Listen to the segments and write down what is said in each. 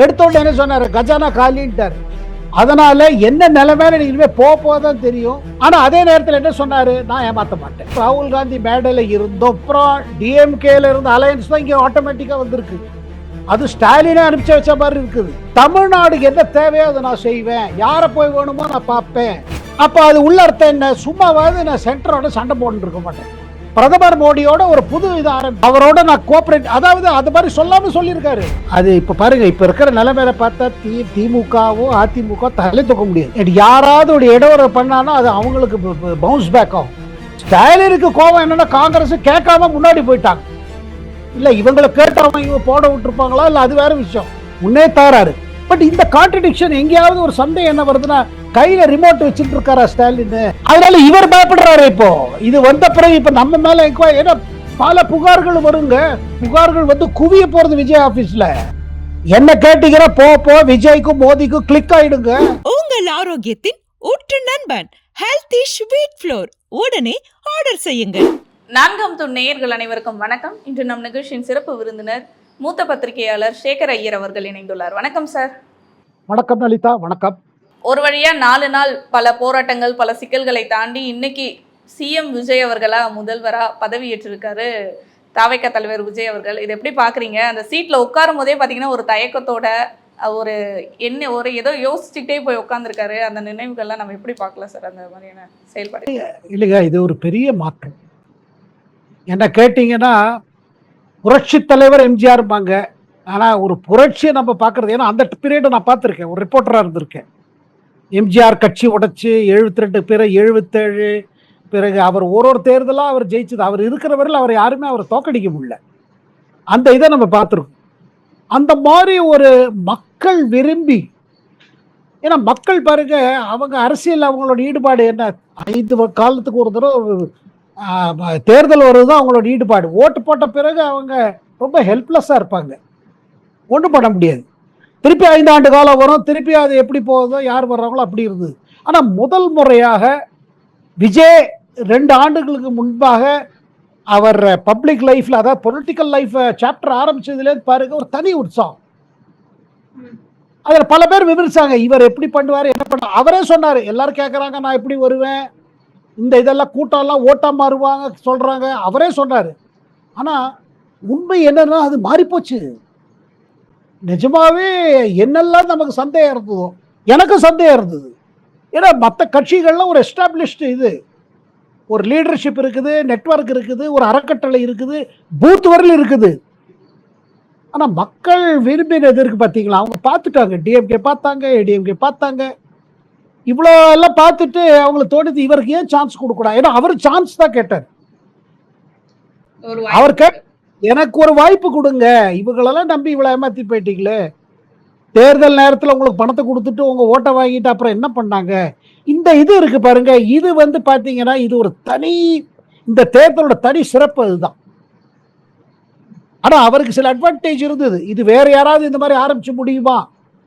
எடுத்தோன்னு என்ன சொன்னாரு, கஜானா காலின்ட்டாரு. அதனால என்ன நிலைமையில இனிமே போதான் தெரியும். ஆனா அதே நேரத்தில் என்ன சொன்னாரு, நான் ஏமாத்த மாட்டேன். ராகுல் காந்தி மேடையில இருந்தோம், அப்புறம் டிஎம்கேல இருந்த அலையன்ஸ் தான் இங்க ஆட்டோமேட்டிக்கா வந்திருக்கு. அது ஸ்டாலினே அனுப்பிச்சு வச்ச மாதிரி இருக்குது. தமிழ்நாடுக்கு என்ன தேவையோ அதை நான் செய்வேன், யாரை போய் வேணுமோ நான் பார்ப்பேன். அப்ப அது உள்ள அர்த்தம் என்ன, சும்மாவாவது நான் சென்டரோட சண்டை போட்டு இருக்க மாட்டேன். பிரதமர் மோடியோட ஒரு புது இது அவரோட நான் கோஆபரேட், அதாவது அது மாதிரி சொல்லாம சொல்லியிருக்காரு. அது இப்ப பாருங்க, இப்ப இருக்கிற நிலைமையில பார்த்தா திமுகவும் அதிமுக தலை தூக்க முடியாது. யாராவது ஒரு இடஒரு பண்ணானா அது அவங்களுக்கு பவுன்ஸ் பேக் ஆகும். ஸ்டாலினுக்கு கோபம் என்னன்னா, காங்கிரஸ் கேட்காம முன்னாடி போயிட்டாங்க. இல்ல இவங்களை கேட்டவங்க இவங்க போட விட்டுருப்பாங்களா, இல்ல அது வேற விஷயம், முன்னே தாராரு. பட் இந்த கான்ட்ரடிக்ஷன் எங்கேயாவது ஒரு சந்தேகம் என்ன வருதுன்னா, கையில ரிமோட் வச்சுட்டு இருக்காரா ஸ்டாலின், அதனால இவர் பயப்படுறாரு. இப்போ இது வந்த பிறகு இப்ப நம்ம மேல ஏன்னா பல புகார்கள் வருங்க. புகார்கள் வந்து குவிய போறது விஜய் ஆபீஸ்ல. என்ன கேட்டீங்கன்னா போ விஜய்க்கும் மோடிக்கும் கிளிக் ஆயிடுங்க. உங்கள் ஆரோக்கியத்தின் ஊற்று நண்பன் ஹெல்தி ஸ்வீட் ஃப்ளோர், உடனே ஆர்டர் செய்யுங்கள். 4ஆம் தூண் நேயர்கள் அனைவருக்கும் வணக்கம். இன்று நம் நிகழ்ச்சியின் சிறப்பு விருந்தினர் மூத்த பத்திரிகையாளர் சேகர் ஐயர் அவர்கள் இணைந்துள்ளார். வணக்கம் சார். வணக்கம் லலிதா. வணக்கம். ஒரு வழியா 4 நாள் பல போராட்டங்கள், பல சிக்கல்களை தாண்டி இன்னைக்கு சிஎம் விஜய் அவர்களா முதல்வரா பதவியேற்றிருக்காரு தாவேகா தலைவர் விஜய் அவர்கள். இதை எப்படி பாக்குறீங்க? அந்த சீட்ல உட்காரும் போதே பாத்தீங்கன்னா ஒரு தயக்கத்தோட ஒரு ஏதோ யோசிச்சுட்டே போய் உட்காந்துருக்காரு. அந்த நினைவுகள்லாம் நம்ம எப்படி பார்க்கலாம் சார், அந்த மாதிரியான செயல்பாடு? இல்லைங்க, இது ஒரு பெரிய மாற்றம். என்ன கேட்டீங்கன்னா, புரட்சி தலைவர் எம்ஜிஆர் பாங்க. ஆனா ஒரு புரட்சியை நம்ம பாக்குறது, ஏன்னா அந்த பீரியட் நான் பார்த்திருக்கேன், ஒரு ரிப்போர்ட்டரா இருந்திருக்கேன். எம்ஜிஆர் கட்சி உடைச்சு 72 பிறகு 77 பிறகு அவர் ஒரு தேர்தலா அவர் ஜெயிச்சது. அவர் இருக்கிறவர்கள் அவர் யாருமே அவர் தோக்கடிக்க முடியல. அந்த இதை நம்ம பார்த்துருக்கோம். அந்த மாதிரி ஒரு மக்கள் விரும்பி, ஏன்னா மக்கள் பாருங்க, அவங்க அரசியல் அவங்களோட ஈடுபாடு என்ன, 5 காலத்துக்கு ஒரு தடவை தேர்தல் வருவதுதான் அவங்களோட ஈடுபாடு. ஓட்டு போட்ட பிறகு அவங்க ரொம்ப ஹெல்ப்லெஸ்ஸா இருப்பாங்க, ஒன்றும் பண்ண முடியாது. திருப்பி 5 ஆண்டு காலம் வரும், திருப்பி அது எப்படி போகுதோ, யார் வர்றாங்களோ அப்படி இருந்தது. ஆனால் முதல் முறையாக விஜய் 2 ஆண்டுகளுக்கு முன்பாக அவர் பப்ளிக் லைஃப்ல, அதாவது பொலிட்டிக்கல் லைஃப் சாப்டர் ஆரம்பிச்சதுலேருந்து பாருங்க ஒரு தனி உற்சாகம். அதில் பல பேர் விமர்சாங்க, இவர் எப்படி பண்ணுவார், என்ன பண்ண. அவரே சொன்னார், எல்லாரும் கேட்குறாங்க நான் எப்படி வருவேன், இந்த இதெல்லாம் கூட்டம்லாம் ஓட்டா மாறுவாங்க சொல்றாங்க, அவரே சொன்னார். ஆனால் உண்மை என்னன்னா அது மாறிப்போச்சு. நிஜமாவே என்னெல்லாம் நமக்கு சந்தேகம் இருந்ததோ, எனக்கும் சந்தேகம் இருந்தது. ஏன்னா மற்ற கட்சிகள்லாம் ஒரு எஸ்டாப்ளிஷ்டு இது, ஒரு லீடர்ஷிப் இருக்குது, நெட்வொர்க் இருக்குது, ஒரு அறக்கட்டளை இருக்குது, பூத் வரல இருக்குது. ஆனால் மக்கள் விரும்பினது இருக்கு பார்த்தீங்களா, அவங்க பார்த்துட்டாங்க. டிஎம்கே பார்த்தாங்க, ஏடிஎம்கே பார்த்தாங்க, இவ்வளோ எல்லாம் பார்த்துட்டு அவங்களுக்கு தோணுது இவருக்கு ஏன் சான்ஸ் கொடுக்கூடாது. ஏன்னா அவர் சான்ஸ் தான் கேட்டார். அவர் எனக்கு ஒரு வாய்ப்பு கொடுங்க, இவங்களெல்லாம் நம்பி இவ்வளோ ஏமாத்தி போயிட்டீங்களே, தேர்தல் நேரத்தில் உங்களுக்கு பணத்தை கொடுத்துட்டு உங்க ஓட்டை வாங்கிட்டு அப்புறம் என்ன பண்ணாங்க. இந்த இது இருக்கு பாருங்க, இது வந்து பாத்தீங்கன்னா இது ஒரு தனி, இந்த தேர்தலோட தனி சிறப்பு அதுதான். ஆனா அவருக்கு சில அட்வான்டேஜ் இருந்தது, இது வேற யாராவது இந்த மாதிரி ஆரம்பிச்சு முடியுமா?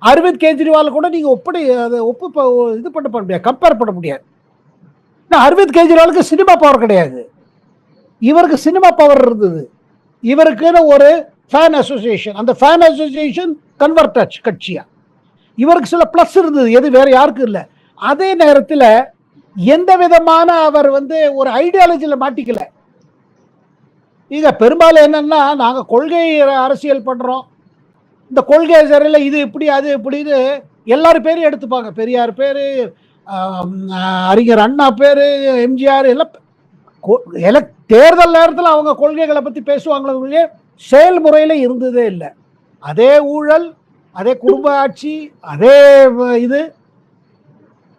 அரவிந்த் கெஜ்ரிவால் கூட நீங்க இது பண்ண முடியாது, கம்பேர் பண்ண முடியாது. அரவிந்த் கெஜ்ரிவாலுக்கு சினிமா பவர் கிடையாது, இவருக்கு சினிமா பவர் இருந்தது. இவருக்குன்னு ஒரு ஃபேன் அசோசியேஷன், அந்த ஃபேன் அசோசியேஷன் கன்வெர்ட் ஆச்சு கட்சியா. இவருக்கு சில பிளஸ் இருந்தது, எது வேற யாருக்கும் இல்லை. அதே நேரத்தில் எந்த விதமான அவர் வந்து ஒரு ஐடியாலஜியில் மாட்டிக்கல. இங்க பெரும்பாலும் என்னன்னா, நாங்க கொள்கை அரசியல் பண்றோம், இந்த கொள்கை சரியில்லை, இது இப்படி அது இப்படின்னு எல்லாரும் பேரும் எடுத்துப்பாங்க. பெரியார் பேரு, அறிஞர் அண்ணா பேரு, எம்ஜிஆர் எல்லாம் தேர்தல் நேரத்தில் அவங்க கொள்கைகளை பத்தி பேசுவாங்களே, செயல்முறையில இருந்ததே இல்லை. அதே ஊழல், அதே குடும்ப ஆட்சி, அதே இது.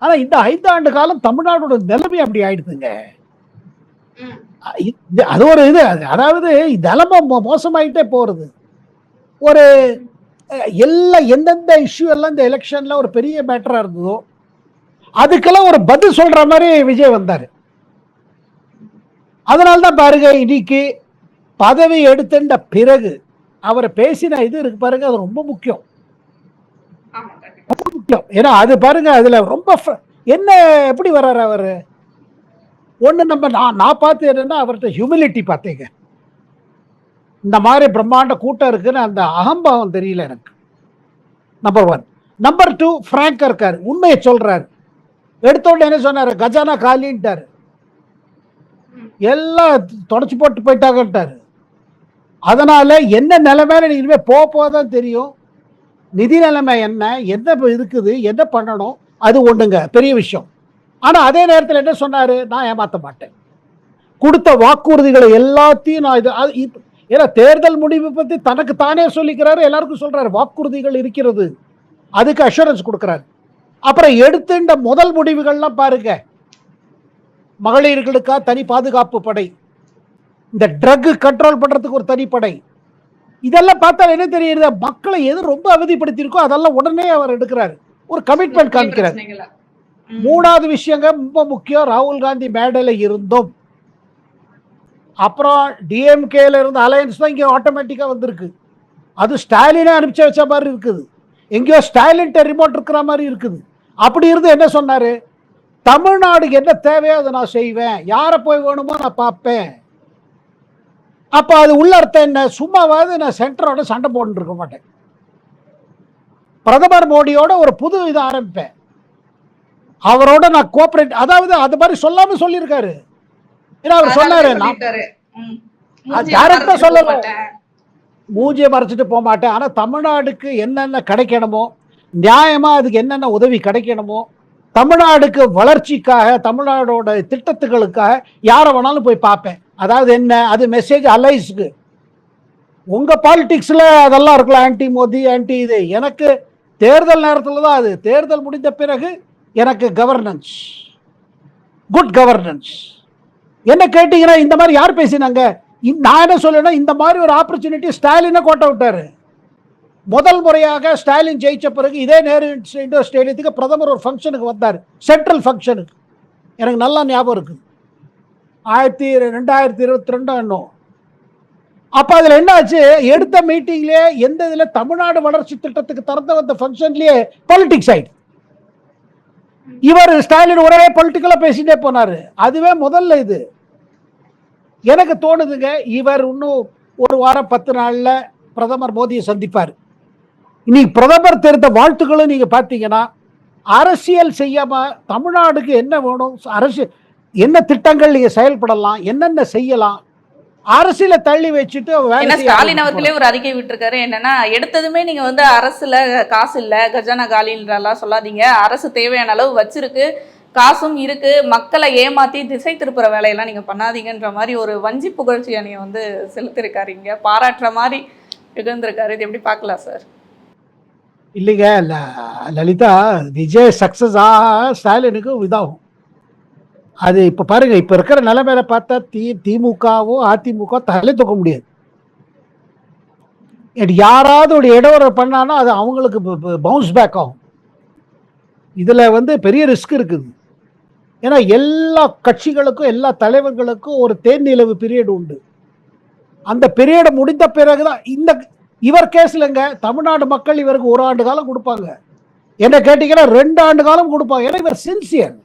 ஆனா இந்த 5 ஆண்டு காலம் தமிழ்நாடோட நிலைமை அப்படி ஆயிடுதுங்க. அது ஒரு இது, அதாவது நிலைமை மோசமாயிட்டே போறது. ஒரு எந்தெந்த இஷ்யூ எல்லாம் இந்த எலெக்ஷன்ல ஒரு பெரிய மேட்டரா இருந்ததோ அதுக்கெல்லாம் ஒரு பதில் சொல்ற மாதிரி விஜய் வந்தாரு. அதனால்தான் பாருங்க, இன்னைக்கு பதவி எடுத்த பிறகு அவர் பேசின இது இருக்கு பாருங்க, அது ரொம்ப முக்கியம். ஏன்னா அது பாருங்க, அதுல ரொம்ப என்ன எப்படி வர்றாரு அவரு. ஒண்ணு நம்ம நான் பார்த்து என்னன்னா, அவர்கிட்ட ஹியூமிலிட்டி பார்த்தீங்க. இந்த மாதிரி பிரம்மாண்ட கூட்டம் இருக்குன்னு அந்த அகம்பாவம் தெரியல எனக்கு. நம்பர் 1. நம்பர் 2, பிராங்கா இருக்காரு, உண்மையை சொல்றாரு. எடுத்தோடனே என்ன சொன்னாரு, கஜானா காலின்ட்டாரு, எல்லாம் தொடச்சு போட்டு போயிட்டாங்கட்டாரு. அதனால என்ன நிலைமையில இனிமே போதான் தெரியும், நிதி நிலைமை என்ன இருக்குது, என்ன பண்ணணும், அது ஒண்ணுங்க பெரிய விஷயம். ஆனா அதே நேரத்தில் என்ன சொன்னாரு, நான் ஏமாத்த மாட்டேன், கொடுத்த வாக்குறுதிகளை எல்லாத்தையும் நான் ஏன்னா தேர்தல் முடிவு பத்தி தனக்கு தானே சொல்லிக்கிறாரு, எல்லாருக்கும் சொல்றாரு வாக்குறுதிகள் இருக்கிறது, அதுக்கு அஷூரன்ஸ் கொடுக்கிறாரு. அப்புறம் எடுத்துட்ட முதல் முடிவுகள்லாம் பாருங்க, மகளிர்களுக்கா தனி பாதுகாப்பு படை, இந்த ட்ரக் கண்ட்ரோல் பண்றதுக்கு ஒரு தனிப்படை, இதெல்லாம் பார்த்தா என்ன தெரியுது, மக்களை எது ரொம்ப அவதிப்படுத்தியிருக்கோ அதெல்லாம் உடனே அவர் எடுக்கிறாரு, ஒரு கமிட்மெண்ட் காமிக்கிறார். 3வது விஷயங்க ரொம்ப முக்கியம், ராகுல் காந்தி மேடையில் இருந்தும் அப்புறம் டிஎம்கேல இருந்த அலையன்ஸ் தான் இங்கே ஆட்டோமேட்டிக்காக வந்திருக்கு. அது ஸ்டாலினே அனுப்பிச்சு வச்ச மாதிரி இருக்குது, எங்கேயோ ஸ்டாலின்ட்ட ரிமோட் இருக்கிற மாதிரி இருக்குது. அப்படி இருந்து என்ன சொன்னாரு, தமிழ்நாடுக்கு என்ன தேவையோ அதை நான் செய்வேன், யாரை போய் வேணுமோ நான் பார்ப்பேன். அப்போ அது உள்ள அர்த்தம் என்ன, சும்மாவாது நான் சென்டரோட சண்டை போட்டு இருக்க மாட்டேன், பிரதமர் மோடியோட ஒரு புது இதை ஆரம்பிப்பேன், அவரோட நான் கோஆபரேட், அதாவது அது மாதிரி சொல்லாம சொல்லியிருக்காரு. ஏன்னா அவர் சொன்னாரு, டைரக்டா சொல்லணும், மூஞ்சியை மறைச்சிட்டு போக மாட்டேன், ஆனா தமிழ்நாடுக்கு என்னென்ன கிடைக்கணுமோ, நியாயமா அதுக்கு என்னென்ன உதவி கிடைக்கணுமோ, தமிழ்நாடுக்கு வளர்ச்சிக்காக, தமிழ்நாடோட திட்டத்துகளுக்காக யாரை வேணாலும் போய் பார்ப்பேன். அதாவது என்ன, அது மெசேஜ் அலைஸ்க்கு. உங்க பாலிடிக்ஸ்ல அதெல்லாம் இருக்கலாம், ஆன்டி மோடி ஆன்டி இது, எனக்கு தேர்தல் நேரத்தில் தான், அது தேர்தல் முடிந்த பிறகு எனக்கு கவர்னன்ஸ், குட் கவர்னன்ஸ். என்ன கேட்டீங்கன்னா, இந்த மாதிரி யார் பேசினாங்க, நான் என்ன சொல்லுன்னா, இந்த மாதிரி ஒரு ஆப்பர்ச்சுனிட்டி ஸ்டாலினை கோட்டை விட்டாரு. முதல் முறையாக ஸ்டாலின் ஜெயிச்ச பிறகு இதே நேரு இண்டோர் ஸ்டேடியத்துக்கு பிரதமர் ஒரு ஃபங்க்ஷனுக்கு வந்தார், சென்ட்ரல் ஃபங்க்ஷனுக்கு, எனக்கு நல்லா ஞாபகம் இருக்குது, 2022 என்னும். அப்ப அதுல என்ன ஆச்சு, எடுத்த மீட்டிங்லயே எந்த இதுல தமிழ்நாடு வளர்ச்சி திட்டத்துக்கு திறந்த வந்த ஃபங்க்ஷன்லயே பாலிடிக்ஸ் ஆயிடுச்சு. இவர் ஸ்டாலின் ஒரே பொலிட்டிக்கலா பேசிட்டே போனாரு. அதுவே முதல்ல இது எனக்கு தோணுதுங்க, இவர் இன்னும் ஒரு வாரம் 10 நாள்ல பிரதமர் மோடியை சந்திப்பார். இன்னைக்கு பிரதமர் தெரிந்த வாழ்த்துக்களும் நீங்க பாத்தீங்கன்னா, அரசியல் செய்யாம தமிழ்நாடுக்கு என்ன வேணும், அரசியல் என்ன திட்டங்கள் நீங்க செயல்படலாம், என்னென்ன செய்யலாம், அரசியல தள்ளி வச்சுட்டு ஸ்டாலின் அவர்களே ஒரு அறிக்கை விட்டுருக்காரு, என்னன்னா எடுத்ததுமே நீங்க வந்து அரசுல காசு இல்ல, கஜானா காலின்றலாம் சொல்லாதீங்க, அரசு தேவையான அளவு வச்சிருக்கு, காசும் இருக்கு, மக்களை ஏமாத்தி திசை திருப்புற வேலையெல்லாம் நீங்க பண்ணாதீங்கன்ற மாதிரி ஒரு வஞ்சி புகழ்ச்சி அணியை வந்து செலுத்திருக்காரு, இங்க பாராட்டுற மாதிரி இழந்திருக்காரு. இது எப்படி பார்க்கலாம் சார்? இல்லைங்க லலிதா, விஜய் சக்சஸ் ஸ்டாலினுக்கு இதாகும். அது இப்ப பாருங்க, இப்ப இருக்கிற நிலைமையில பார்த்தா திமுகவோ அதிமுக தலை தூக்க முடியாது. யாராவது ஒரு இடஒரு பண்ணானா அது அவங்களுக்கு பவுன்ஸ் பேக் ஆகும். இதுல வந்து பெரிய ரிஸ்க் இருக்குது. ஏன்னா எல்லா கட்சிகளுக்கும் எல்லா தலைவர்களுக்கும் ஒரு தேர்நிலவு பீரியட் உண்டு. அந்த பீரியட் முடிந்த பிறகுதான் இவர் கேஸ்லங்க தமிழ்நாடு மக்கள் இவருக்கு 1 ஆண்டு காலம் கொடுப்பாங்க, என்ன கேட்டீங்கன்னா 2 ஆண்டு காலம் கொடுப்பாங்க. ஏன்னா இவர் சின்சியர்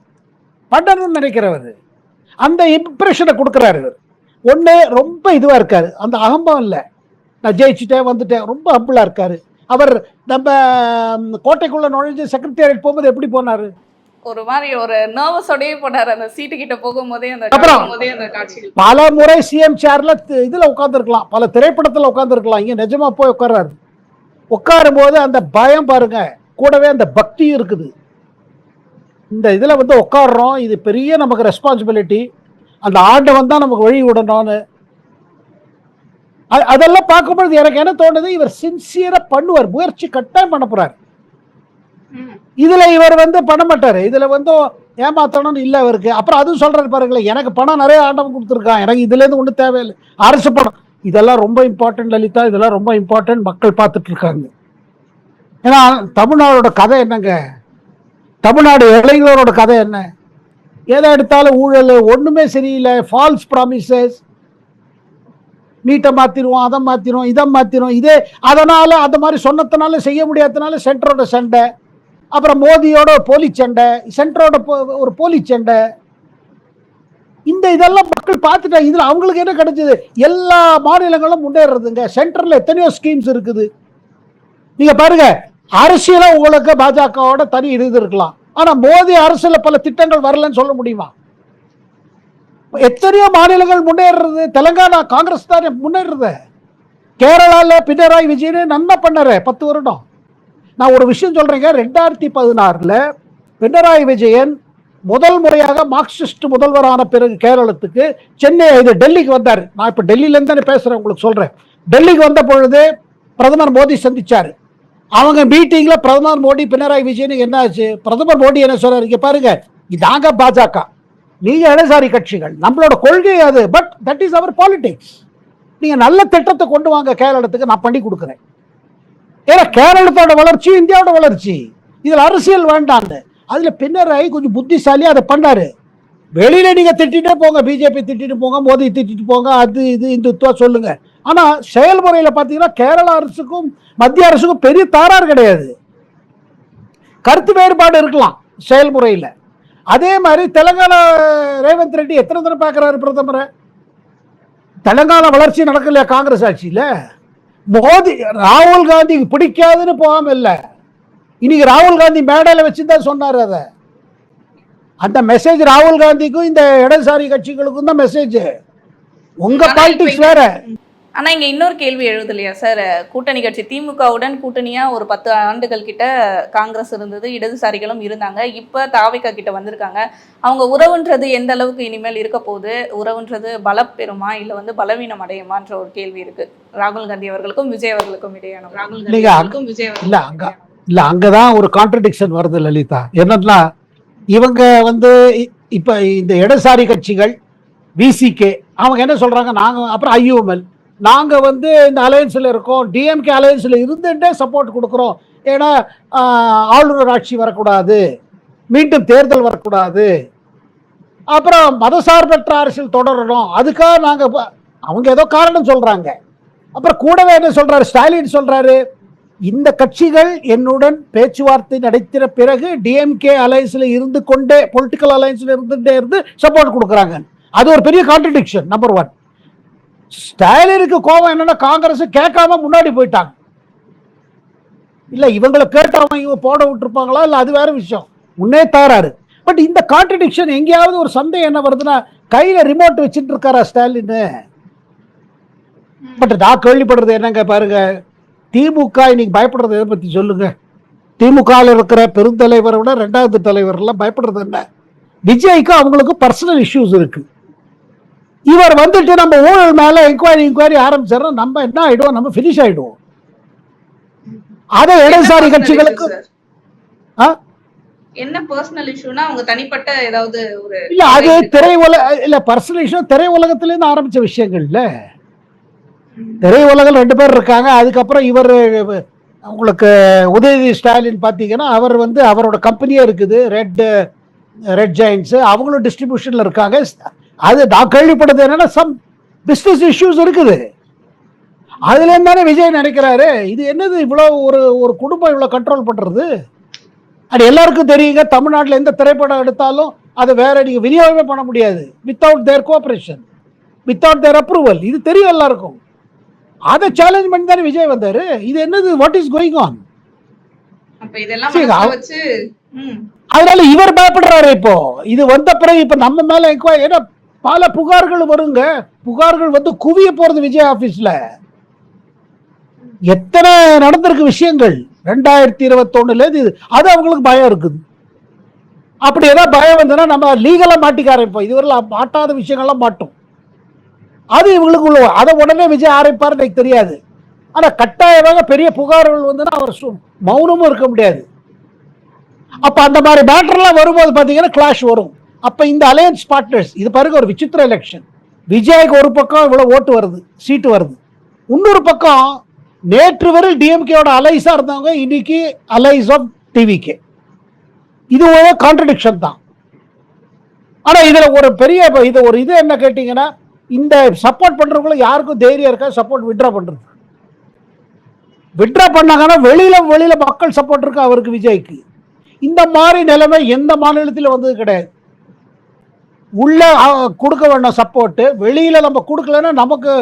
பண்ணணும்னு நினைக்கிறவர், அந்த இம்ப்ரெஷனை கொடுக்குறாரு. இவர் ஒன்று ரொம்ப இதுவாக இருக்காரு, அந்த அகம்பம் இல்லை, நான் ஜெயிச்சுட்டேன் வந்துட்டேன், ரொம்ப ஹம்பிளாக இருக்காரு. அவர் நம்ம கோட்டைக்குள்ள நுழைஞ்சு செக்ரட்டேரியட் போகும்போது எப்படி போனாரு, ஒரு மாதிரி ஒரு நர்வஸோடயே போனாரு, அந்த சீட்டு கிட்ட போகும்போதே அந்த காட்சி. பல முறை சிஎம் சேர்ல இதுல உட்காந்துருக்கலாம், பல திரைப்படத்துல உட்காந்துருக்கலாம், இங்க நிஜமா போய் உட்கார்றாரு. உட்காரும் போது அந்த பயம் பாருங்க, கூடவே அந்த பக்தியும் இருக்குது. இந்த இதில் வந்து உட்காடுறோம், இது பெரிய நமக்கு ரெஸ்பான்சிபிலிட்டி, அந்த ஆண்டவன் தான் நமக்கு வழி விடணும்னு. அதெல்லாம் பார்க்கும்பொழுது எனக்கு என்ன தோணுது, இவர் சின்சியரா பண்ணுவார், முயற்சி கட்டாயம் பண்ண போறாரு. இதுல இவர் வந்து பண்ண மாட்டாரு, இதுல வந்து ஏமாத்தணும்னு இல்லை அவருக்கு. அப்புறம் அதுவும் சொல்றாரு பாருங்களேன், எனக்கு பணம் நிறைய ஆண்டவன் கொடுத்துருக்கான், எனக்கு இதுல இருந்து ஒன்றும் தேவையில்லை, அரசு பணம், இதெல்லாம் ரொம்ப இம்பார்ட்டன்ட் லலிதா, இதெல்லாம் ரொம்ப இம்பார்ட்டன்ட், மக்கள் பார்த்துட்டு இருக்காங்க. ஏன்னா தமிழ்நாடோட கதை என்னங்க, தமிழ்நாடு இளைஞரோட கதை என்ன, எதை எடுத்தாலும் ஊழல், ஒண்ணுமே சரியில்லை, ஃபால்ஸ் ப்ராமிசஸ், நீட்டை மாத்திருவோம், அதை மாத்திரும், இதை மாத்திரும், இதே அதனால அந்த மாதிரி சொன்னதுனால செய்ய முடியாதனால சென்டரோட சண்டை, அப்புறம் மோடியோட போலி சண்டை, சென்டரோட ஒரு போலி சண்டை, இந்த இதெல்லாம் மக்கள் பார்த்துட்டா இதுல அவங்களுக்கு என்ன கிடைச்சது, எல்லா மாநிலங்களும் முன்னேறதுங்க, சென்டர்ல எத்தனையோ ஸ்கீம்ஸ் இருக்குது. நீங்க பாருங்க, அரசியல உங்களுக்கு பாஜகவோட தனி இது இருக்கலாம், ஆனா மோடி அரசுல பல திட்டங்கள் வரலன்னு சொல்ல முடியுமா? எத்தனையோ மாநிலங்கள் முன்னேறது, தெலுங்கானா காங்கிரஸ் தான் முன்னேறது, கேரளால பினராயி விஜயன் நன்மை பண்ணாரு 10 வருடம். நான் ஒரு விஷயம் சொல்றேங்க, 2016 பினராயி விஜயன் முதல் முறையாக மார்க்சிஸ்ட் முதல்வரான பிறகு கேரளத்துக்கு சென்னை இது டெல்லிக்கு வந்தார். நான் இப்ப டெல்லியில இருந்து பேசுறேன், உங்களுக்கு சொல்றேன். டெல்லிக்கு வந்த பொழுது பிரதமர் மோடி சந்திச்சாரு. அவங்க மீட்டிங்ல பிரதமர் மோடி பினராயி விஜயனுக்கு என்ன ஆச்சு? பிரதமர் மோடி என்ன சொல்றாரு, இங்க பாருங்க, இதாங்க பாஜக, நீங்க இடதுசாரி கட்சிகள், நம்மளோட கொள்கை அது, but that is our politics. நீங்க நல்ல திட்டத்தை கொண்டு வாங்க கேரளத்துக்கு, நான் பண்ணி கொடுக்குறேன். ஏன்னா கேரளத்தோட வளர்ச்சி இந்தியாவோட வளர்ச்சி, இதுல அரசியல் வேண்டாம். அதுல பினராயி கொஞ்சம் புத்திசாலி, அதை பண்ணாரு. வெளியில நீங்க திட்டிட்டே போங்க, பிஜேபி திட்டிட்டு போங்க, மோடி திட்டிட்டு போங்க, அது இது இந்துத்துவா சொல்லுங்க. ஆனா செயல்முறையில பாத்தீங்கன்னா கேரள அரசுக்கும் மத்திய அரசுக்கும் பெரிய தாராறு கிடையாது. கருத்து வேறுபாடு இருக்கலாம் செயல்முறையில. அதே மாதிரி தெலுங்கானா ரேவந்த் ரெட்டி எத்தனை தடவை பார்க்கிறாரு பிரதமரை? தெலுங்கானா வளர்ச்சி நடக்கலையா காங்கிரஸ் ஆட்சியில? மோடி ராகுல் காந்தி பிடிக்காதுன்னு போகாம இல்ல, இன்னைக்கு ராகுல் காந்தி மேடையில வச்சுதான் சொன்னாரு. அத அந்த மெசேஜ் ராகுல் காந்திக்கும் இந்த இடதுசாரி கட்சிகளுக்கும் தான் மெசேஜ். உங்க பாலிடிக்ஸ் வேற. ஆனா இங்க இன்னொரு கேள்வி எழுது இல்லையா சார், கூட்டணி கட்சி திமுகவுடன் கூட்டணியா ஒரு 10 ஆண்டுகள் கிட்ட காங்கிரஸ் இருந்தது, இடதுசாரிகளும் இருந்தாங்க. இப்ப தாவேகா கிட்ட வந்திருக்காங்க. அவங்க உறவுன்றது எந்த அளவுக்கு இனிமேல் இருக்க போகுது? உறவுன்றது பலம் பெறுமா இல்ல பலவீனம் அடையுமான்ற ஒரு கேள்வி இருக்கு ராகுல் காந்தி அவர்களுக்கும் விஜய் அவர்களுக்கும் இடையான. ராகுல் காந்தி அவர்களுக்கும் விஜய் இல்ல அங்கதான் ஒரு கான்ட்ரடிக்ஷன் வருது லலிதா. என்னன்னா இவங்க இப்ப இந்த இடதுசாரி கட்சிகள் விசிகே அவங்க என்ன சொல்றாங்க, நாங்க அப்புறம் ஐயூஎம்எல் நாங்க இந்த அலையன்ஸ்ல இருக்கோம், டிஎம்கே அலையன்ஸ்ல இருந்துட்டே சப்போர்ட் கொடுக்குறோம். ஏன்னா ஆளுநர் ஆட்சி வரக்கூடாது, மீண்டும் தேர்தல் வரக்கூடாது, அப்புறம் மதசார்பற்ற அரசியல் தொடரணும், அதுக்காக நாங்க அவங்க ஏதோ காரணம் சொல்றாங்க. அப்புறம் கூடவே என்ன சொல்றாரு ஸ்டாலின், சொல்றாரு இந்த கட்சிகள் என்னுடன் பேச்சுவார்த்தை நடத்தின பிறகு டிஎம்கே அலையன்ஸ்ல இருந்து கொண்டே, பொலிட்டிக்கல் அலையன்ஸ்ல இருந்துட்டே இருந்து சப்போர்ட் கொடுக்குறாங்க. அது ஒரு பெரிய கான்ட்ரடிக்ஷன். நம்பர் 1. ஸ்டாலினுக்கு கோபம் என்னன்னா காங்கிரஸ் கேட்காம முன்னாடி போயிட்டாங்க. இல்ல இவங்களை கேட்டாம இவங்க போட விட்டுருப்பாங்களா, இல்ல அது வேற விஷயம், முன்னே தாராரு. பட் இந்த கான்ட்ரடிக்ஷன் எங்கேயாவது ஒரு சந்தேகம் என்ன வருதுன்னா, கையில ரிமோட் வச்சுட்டு இருக்காரா ஸ்டாலின்? பட் நான் கேள்விப்படுறது என்னங்க பாருங்க, திமுக இன்னைக்கு பயப்படுறது எதை பத்தி சொல்லுங்க? திமுக இருக்கிற பெருந்தலைவரை விட 2வது தலைவர் எல்லாம் பயப்படுறது என்ன? விஜய்க்கு அவங்களுக்கு பர்சனல் இஷ்யூஸ் இருக்கு. இவர் நம்ம ஊழல் மேல இன்கொயரி ஆரம்பிச்சோம், நம்ம என்ன ஆயிடுவோம், நம்ம பினிஷ் ஆயிடுவோம். அதை இடதுசாரி கட்சிகளுக்கு என்ன பர்சனல் இஷ்யூனா அவங்க தனிப்பட்ட ஏதாவது ஒரு இல்ல, அது பர்சனல் இஷ்யூ திரையுலகத்துல இருந்து ஆரம்பிச்ச விஷயங்கள் இல்ல. திரையுலகம் 2 பேர் இருக்காங்க. அதுக்கப்புறம் இவர் உங்களுக்கு உதயநிதி ஸ்டாலின் பாத்தீங்கன்னா அவர் அவரோட கம்பெனியே இருக்குது, ரெட் ஜெயின்ஸ், அவங்களும் டிஸ்ட்ரிபியூஷன்ல இருக்காங்க. அது நான் கேள்விப்பட்டது என்னன்னா சம் பிசினஸ் இஷ்யூஸ் இருக்குது. அதுல இருந்தானே விஜய் நினைக்கிறாரு இது என்னது இவ்வளவு ஒரு குடும்பம் இவ்வளவு கண்ட்ரோல் பண்றது. அது எல்லாருக்கும் தெரியுங்க, தமிழ்நாட்டில் எந்த திரைப்படம் எடுத்தாலும் அதை வேற நீங்க விநியோகமே பண்ண முடியாது வித்தவுட் தேர் கோஆபரேஷன், வித்தவுட் தேர் அப்ரூவல். இது தெரியும் எல்லாருக்கும். அதை சேலஞ்ச் பண்ணி தானே விஜய் வந்தாரு. இது என்னது, வாட் இஸ் கோயிங் ஆன்? அதனால இவர் பயப்படுறாரு. இப்போ இது வந்த பிறகு இப்ப நம்ம மேல ஏன்னா பல புகார்கள் வருங்க, புகார்கள் குவிய போறது விஜய் ஆபீஸ்ல. எத்தனை நடந்திருக்கு விஷயங்கள் 2021ல இருந்து. அது அவங்களுக்கு பயம் இருக்குது. அப்படி ஏதாவது பயம் வந்ததுன்னா நம்ம லீகலா மாட்டிக்க ஆரம்பிப்போம். இதுவரை மாட்டாத விஷயங்கள்லாம் மாட்டோம். அது இவங்களுக்கு உள்ள, அதை உடனே விஜய் ஆரம்பிப்பாரு எனக்கு தெரியாது. ஆனா கட்டாயமாக பெரிய புகார்கள் வந்ததுன்னா அவர் மௌனமும் இருக்க முடியாது. அப்ப அந்த மாதிரி மேட்டர்லாம் வரும்போது பாத்தீங்கன்னா கிளாஷ் வரும். அப்ப இந்த அலையன்ஸ் பார்ட்னர்ஸ், இது பாருங்க ஒரு விசித்திர எலெக்ஷன். விஜய்க்கு ஒரு பக்கம் இவ்வளவு ஓட்டு வருது, சீட்டு வருது. இன்னொரு பக்கம் நேற்று வரை டிஎம்கேயோட அலைஸா இருந்தவங்க இன்னைக்கு அலைஸ் ஆஃப் டிவிகே. இது ஒரு கான்ட்ரடிக்ஷன் தான். ஆனா இதுல ஒரு பெரிய இது என்ன கேட்டீங்கன்னா, இந்த சப்போர்ட் பண்றவங்க யாருக்கும் தைரியம் இருக்கா சப்போர்ட் வித்ட்ரா பண்றது? வித்ட்ரா பண்ணாங்கன்னா வெளியில மக்கள் சப்போர்ட் இருக்கு அவருக்கு, விஜய்க்கு. இந்த மாதிரி நிலைமை எந்த மாநிலத்தில் வந்தது கிடையாது. உள்ள கொடுக்க வேண்டாம் சப்போர்ட், வெளியில நம்ம கொடுக்கலன்னா நமக்கு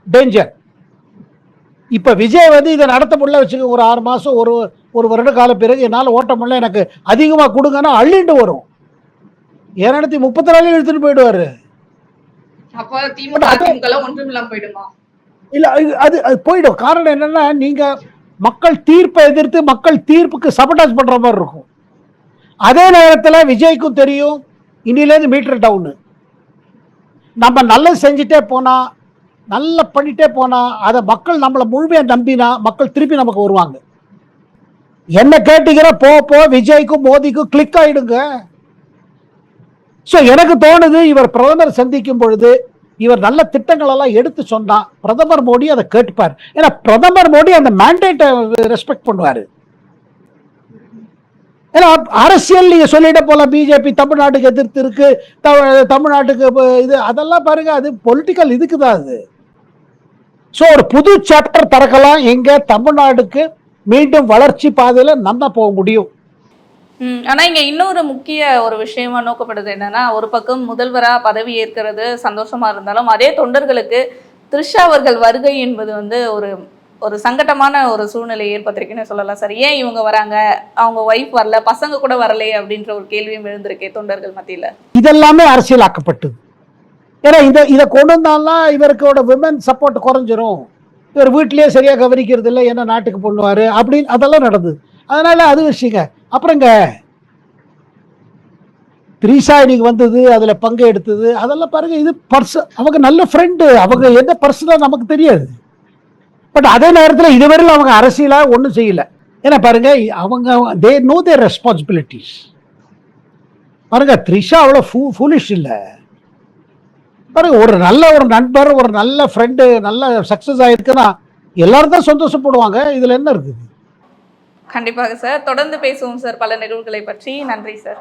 டேஞ்சர். இப்ப விஜய் இதை நடத்த முடியல வச்சுக்க, ஒரு 6 மாசம் ஒரு வருட கால பிறகு என்னால் ஓட்ட முடியல, எனக்கு அதிகமாக கொடுங்கன்னா அள்ளிட்டு வரும். 234 எடுத்துட்டு போயிடுவாரு. அப்ப திமுக அதிமுக ஒன்றும் இல்லாம போயிடுமா? இல்ல அது அது போயிடும். காரணம் என்னன்னா, நீங்க மக்கள் தீர்ப்பை எதிர்த்து மக்கள் தீர்ப்புக்கு சபட்டாஜ் பண்ற மாதிரி இருக்கும். அதே நேரத்தில் விஜய்க்கும் தெரியும் இன்னிலேருந்து மீட்டர் டவுனு. நம்ம நல்லது செஞ்சுட்டே போனா, நல்லா பண்ணிட்டே போனா, அதை மக்கள் நம்மளை முழுமையாக நம்பினா மக்கள் திருப்பி நமக்கு வருவாங்க. என்ன கேட்டீங்கன்னா போ விஜய்க்கும் மோடிக்கும் கிளிக் ஆயிடுங்க. ஸோ எனக்கு தோணுது, இவர் பிரதமர் சந்திக்கும் பொழுது இவர் நல்ல திட்டங்கள் எல்லாம் எடுத்து சொன்னா பிரதமர் மோடி அதை கேட்பார். ஏன்னா பிரதமர் மோடி அந்த மேண்டேட்டை ரெஸ்பெக்ட் பண்ணுவாரு. ஏன்னா அரசியல் நீங்க சொல்லிட்ட போல பிஜேபி தமிழ்நாட்டுக்கு எதிர்த்து இருக்கு, தமிழ்நாட்டுக்கு இது அதெல்லாம் பாருங்க, அது பொலிட்டிக்கல் இதுக்கு தான் அது. ஸோ ஒரு புது சாப்டர் திறக்கலாம், எங்க தமிழ்நாடுக்கு மீண்டும் வளர்ச்சி பாதையில நம்ம போக முடியும். ஆனா இங்க இன்னொரு முக்கிய ஒரு விஷயமா நோக்கப்படுது என்னன்னா, ஒரு பக்கம் முதல்வரா பதவி ஏற்கிறது சந்தோஷமா இருந்தாலும், அதே தொண்டர்களுக்கு த்ரிஷா அவர்கள் வருகை என்பது வந்து ஒரு ஒரு சங்கட்டமான ஒரு சூழ்நிலை ஏற்பட்டிருக்குன்னு சொல்லலாம் சார். ஏன் இவங்க வராங்க, அவங்க ஒய்ஃப் வரல, பசங்க கூட வரலையே அப்படின்ற ஒரு கேள்வியும் எழுந்திருக்கே தொண்டர்கள் மத்தியில. இதெல்லாமே அரசியலாக்கப்பட்டது. ஏன்னா இதை கொண்டு வந்தாலும் இவருக்கோட விமன் சப்போர்ட் குறைஞ்சிரும், இவர் வீட்டிலேயே சரியா கவனிக்கிறது இல்லை, என்ன நாட்டுக்கு பண்ணுவாரு அப்படின்னு அதெல்லாம் நடந்தது. அதனால அது விஷயங்க. அப்புறங்க த்ரீஷா இன்னைக்கு வந்தது, அதுல பங்கு எடுத்தது, அதெல்லாம் பாருங்க, இது அவங்க நல்ல ஃப்ரெண்டு, அவங்க என்ன பர்சனலா நமக்கு தெரியாது. பட் அதே நேரத்தில் இதுவரையில் அவங்க அரசியலா ஒன்றும் செய்யல. ஏன்னா பாருங்க, அவங்க தே நோ தேர் ரெஸ்பான்சிபிலிட்டிஸ். பாருங்க த்ரிஷா அவ்வளோ ஃபூலிஷ் இல்லை. பாருங்க, ஒரு நண்பர், ஒரு நல்ல ஃப்ரெண்டு நல்ல சக்சஸ் ஆயிருக்குன்னா எல்லாரும் தான் சந்தோஷப்படுவாங்க. இதுல என்ன இருக்குது? கண்டிப்பாக சார், தொடர்ந்து பேசுவோம் சார் பல நிகழ்வுகளை பற்றி. நன்றி சார்.